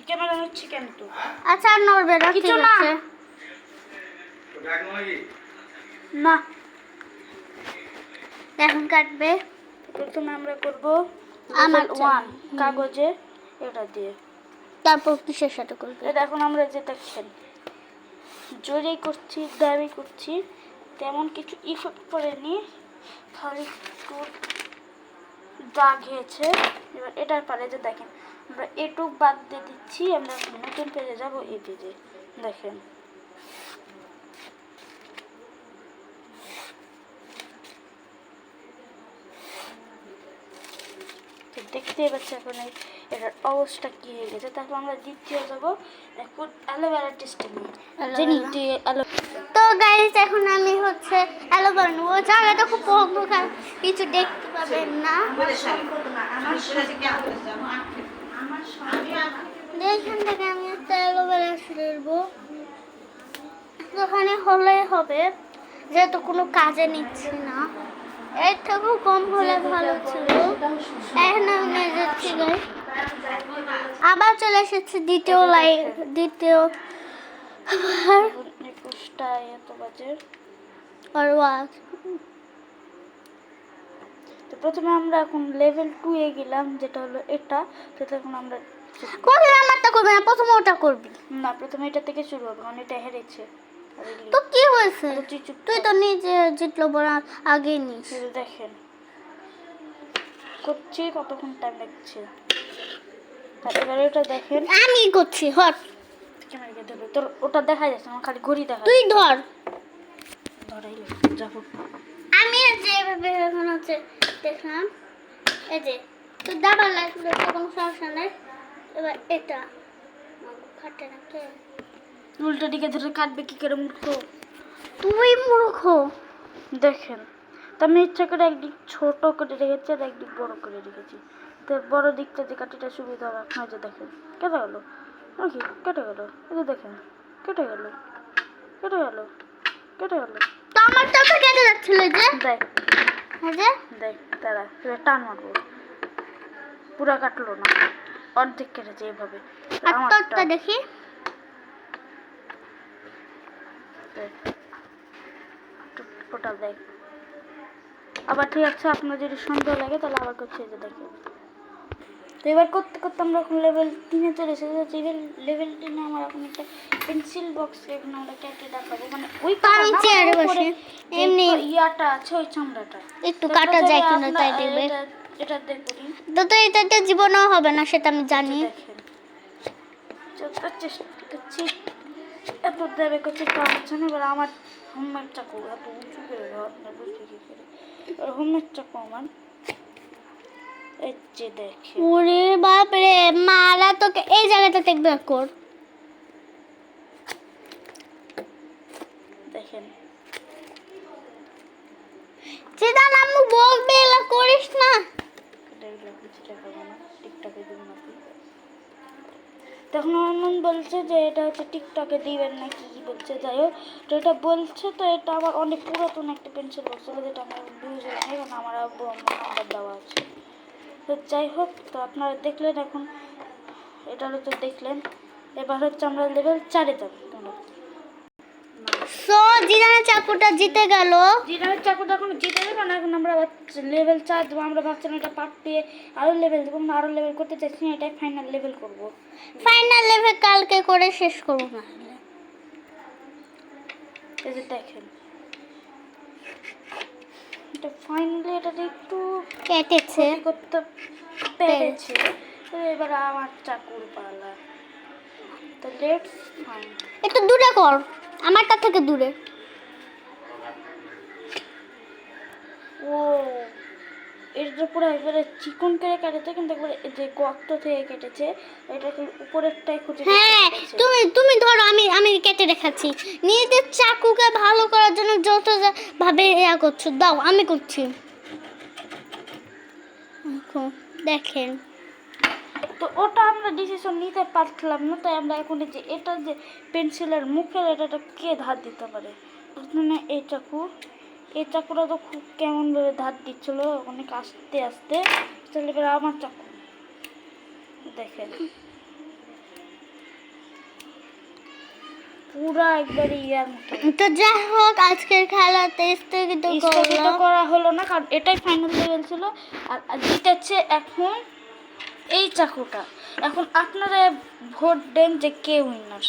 Camera হচ্ছে কেন তো? আচ্ছা আর নড়বে না, ঠিক আছে না। এখন কাটবে। প্রথমে আমরা করব আমার 1 কাগজে এটা দিয়ে, তারপর কিসের সাথে করবে? এটা এখন আমরা যে দেখছেন জোরেই করছি, দাবি করছি, তেমন কিছু ইফেক্ট করেনি, খালি একটু দাগ হয়েছে। এবার এটার পরে যে দেখেন আমরা এটুক বাদ দিয়ে দিচ্ছি, আমরা নতুন পেজে যাব। এই পেজে দেখেন দেখতে পাচ্ছি এখন এটার অবস্থা কি হয়ে গেছে। তারপর আমরা দ্বিতীয় যাব এখন অ্যালোভেরা টেস্টিং। জানি তো গাইস এখন আমি হচ্ছে অ্যালোভেরা নেবো। জায়গাটা খুব অন্ধকার, কিছু দেখতে পাবেন না। এখান থেকে আমি একটা অ্যালোভেরা নেবো, ওখানে হলে হবে, যেহেতু কোনো কাজে নিচ্ছি না। এর থেকেও কম হলে ভালো ছিল। এখন আমি নিয়ে যাচ্ছি গাইস। আবার চলে এসেছে দ্বিতীয় দ্বিতীয় এত বাজে। তো প্রথমে আমরা এখন লেভেল 2 এ গেলাম, যেটা হলো এটা। সেটা এখন আমরা কোথায় আমারটা করবি না, প্রথমে ওটা করবি না, প্রথমে এটা থেকে শুরু হবে, কারণ এটা হেরেছে। তো কি হয়েছে? তুই তো নিজে জিতলো বড় আগে নিস। দেখেন করছি কতক্ষণ টাইম লাগছে। এবারে ওটা দেখেন আমি করছি। হট ক্যামেরাকে ধরো, তোর ওটা দেখা যাচ্ছে, আমার খালি ঘড়ি দেখা। তুই ধর, ধরাইলে যাবো। আমি যেভাবে এখন হচ্ছে দেখলাম, এই যে তুই দাবা লাগবে, কোনো সমস্যা নেই। এবার এটা কাটে না, কে উল্টো দিকে ধরে কাটবে কি করে? মূর্খ তুই, মূর্খ। দেখেন তো আমি ইচ্ছা করে একদিক ছোট করে রেখেছি আর একদিক বড় করে রেখেছি। তো বড় দিকটা যে কাটিটা সুবিধা হবে। আপনার যে দেখেন কেটে গেল, নাকি কেটে গেল, এই যে দেখেন কেটে গেল, কেটে গেল, কেটে গেল। তো আমার তো কেটে যাচ্ছিল যে। দেখ দেখ দাঁড়া, এবার টান মারবো, পুরা কাটলো না, অর্ধেক কেটেছে এইভাবে। আমারটা দেখি, ওটা দেখ। আবার ঠিক আছে, আপনার যদি সন্দেহ লাগে তাহলে আবার করছে, যে দেখেন। তো এবার করতে করতে আমরা এখন লেভেল 3 এ চলে এসেছি। লেভেল 3 এ আমার এখন একটা পেন্সিল বক্স এখন আমরা কেটে দেখাবো, মানে ওই চেয়ারে বসে এমনি ইয়াটা আছে, ওই চামড়াটা একটু কাটা যায় কিনা তাই দেখবে। এটা দেখুন, তো এটা জীবনেও হবে না, সেটা আমি জানি। দেখেন চেষ্টা করছি, এত দেবে করছি কাজ হচ্ছে না। এবার আমার হোমমেড চাকু এত উঁচু করে আপনার বুঝতে কি করে, হোমমেড চাকু আমার এই যে দেখে। ওরে বাপ রে, মারা তোকে এই জায়গাটা দেখবে কর। দেখেন যেটা নাম বলবে এলা করিস না। টিকটকে দিব না। তখন অনন বলছে যে এটা হচ্ছে টিকটকে দিবেন না, কি বলছে, যাই হোক। তো এটা বলছে, তো এটা আবার অনেক পুরাতন একটা পেন্সিল বক্স ছিল, যেটা আমার ইউজ হয় না, কারণ আমার আব্বু আমার নাম্বার দেওয়া আছে। তো যাই হোক, তো আপনারা দেখলেন এখন, এটা হচ্ছে দেখলেন। এবার হচ্ছে আমরা লেভেল 4 এ যাব। সো জিরানের চাকুটা জিতে গেল। জিরানের চাকুটা এখন জিতে গেল না, এখন আমরা লেভেল 4 দেবো। আমরা ভাবছিলাম এটা পার্ট পেয়ে আরও লেভেল দেবো, আরও লেভেল করতে চাইছি না, এটাই ফাইনাল লেভেল করবো। ফাইনাল লেভেল কালকে করে শেষ করব না। এই যে দেখেন এটা ফাইনালি এটাতে একটু কেটেছে, করতে পেরেছে। তো এবার আমার চাকুর পালা। তো লেটস ফাইন্ড, একটু দূরে কর, আমারটা থেকে দূরে। ও এটা পুরো একবারে চিকন করে কেটেছে, কিন্তু একবারে যে গর্ত থেকে কেটেছে, এটাকে উপরেরটাই খুঁজে। হ্যাঁ তুমি ধরো, আমি কেটে রেখেছি। নিজেদের চাকুকে ভালো করার জন্য যত ভাবে ইয়া করছো, দাও আমি করছি। দেখেন তো ওটা আমরা ডিসিশন নিতে পারছিলাম না, তাই আমরা এখন যে এটা যে পেন্সিলের মুখের এটা কে ধার দিতে পারে। প্রথমে এই চাকুটা তো খুব কেমনভাবে ধার দিচ্ছিল, অনেক আস্তে আস্তে। তাহলে এবার আমার চাকু দেখেন পুরা একবারে ইয়ার মতো। তো যাই হোক আজকের খেলাতে স্থগিত স্থগিত করলাম। করা হলো না, কারণ এটাই ফাইনাল লেভেল ছিল। আর জিতেছে এখন এই চাকুটা। এখন আপনারা ভোট দেন যে কে উইনার।